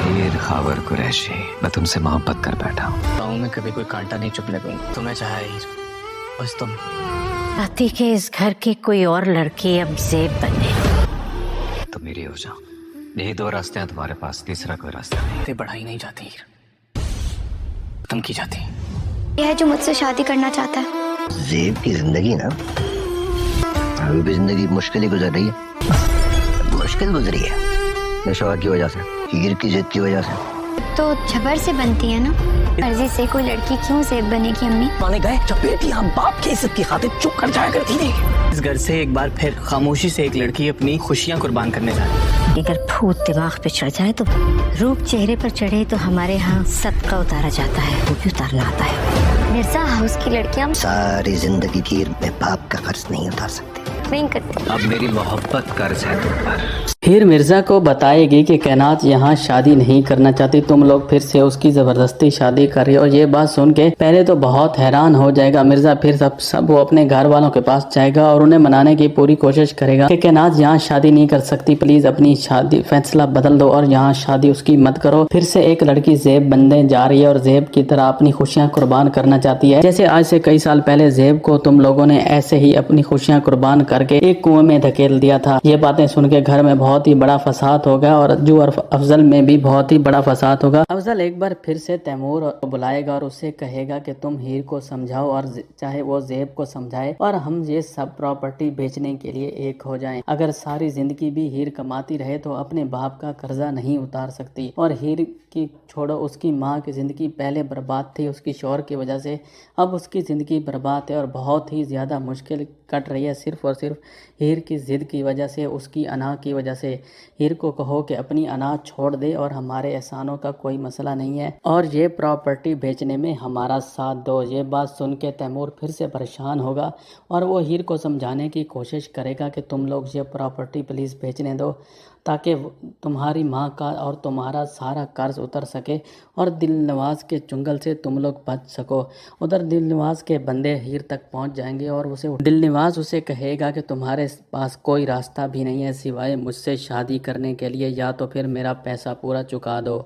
हीर खावर कुरैशी, मैं तुमसे मोहब्बत कर बैठा हूँ। गाँव में कभी कोई कांटा नहीं चुभने दूंगा। तुम्हें चाहे हीर, बस तुम। चाहती कि इस घर की कोई और लड़की अब ज़ेब बने। तुम मेरी हो जाओ। यही दो रास्ते हैं तुम्हारे पास, तीसरा कोई रास्ता नहीं। ते बढ़ाई नहीं जाती हीर, तुम की जाती। ये है जो मुझसे शादी करना चाहता है। ज़ेब की जिंदगी ना, अभी भी जिंदगी मुश्किल ही गुजर रही है। मुश्किल गुजरी है शौहर की वजह से, हीर की जिद की वजह से। तो जबर से बनती है ना, मर्जी से कोई लड़की क्यों ज़ेब बनेगी अम्मी? माने गए जब बेटी हम बाप की इज्जत की खातिर चुप कर जाया करती थी। इस घर से एक बार फिर खामोशी से एक लड़की अपनी खुशियां कुर्बान करने जा रही है। अगर भूत दिमाग पे चढ़ जाए तो रूप चेहरे पर चढ़े तो हमारे यहाँ सदका उतारा जाता है, वो भी उतारना आता है। मिर्जा हाउस की लड़कियां सारी जिंदगी हीर में बाप का कर्ज नहीं उतार सकती। नहीं करती। अब मेरी मोहब्बत कर्ज है तुम पर। हीर मिर्जा को बताएगी कि कैनात यहाँ शादी नहीं करना चाहती, तुम लोग फिर से उसकी जबरदस्ती शादी कर रही हो। और ये बात सुन के पहले तो बहुत हैरान हो जाएगा मिर्जा, फिर सब वो अपने घर वालों के पास जाएगा और उन्हें मनाने की पूरी कोशिश करेगा कि कैनात यहाँ शादी नहीं कर सकती, प्लीज अपनी शादी फैसला बदल दो और यहाँ शादी उसकी मत करो। फिर से एक लड़की ज़ेब बनने जा रही है और ज़ेब की तरह अपनी खुशियाँ कुर्बान करना चाहती है। जैसे आज से कई साल पहले ज़ेब को तुम लोगों ने ऐसे ही अपनी खुशियाँ कुर्बान करके एक कुएं में धकेल दिया था। ये बातें सुन के घर में बहुत ही बड़ा फसाद होगा और अज्जू और अफजल में भी बहुत ही बड़ा फसाद होगा। अफजल एक बार फिर से तैमूर को बुलाएगा और उससे कहेगा कि तुम हीर को समझाओ और चाहे वो ज़ेब को समझाए और हम ये सब प्रॉपर्टी बेचने के लिए एक हो जाएं। अगर सारी जिंदगी भी हीर कमाती रहे तो अपने बाप का कर्जा नहीं उतार सकती। और हीर की छोड़ो, उसकी माँ की ज़िंदगी पहले बर्बाद थी उसकी शौहर की वजह से, अब उसकी ज़िंदगी बर्बाद है और बहुत ही ज़्यादा मुश्किल कट रही है सिर्फ़ और सिर्फ हीर की ज़िद की वजह से, उसकी अना की वजह से। हीर को कहो कि अपनी अना छोड़ दे और हमारे एहसानों का कोई मसला नहीं है और ये प्रॉपर्टी बेचने में हमारा साथ दो। ये बात सुन के तैमूर फिर से परेशान होगा और वो हीर को समझाने की कोशिश करेगा कि तुम लोग ये प्रॉपर्टी प्लीज़ बेचने दो ताकि तुम्हारी माँ का और तुम्हारा सारा कर्ज उतर सके और दिलनवाज के चुंगल से तुम लोग बच सको। उधर दिलनवाज के बंदे हीर तक पहुंच जाएंगे और दिलनवाज उसे कहेगा कि तुम्हारे पास कोई रास्ता भी नहीं है सिवाय मुझसे शादी करने के लिए, या तो फिर मेरा पैसा पूरा चुका दो।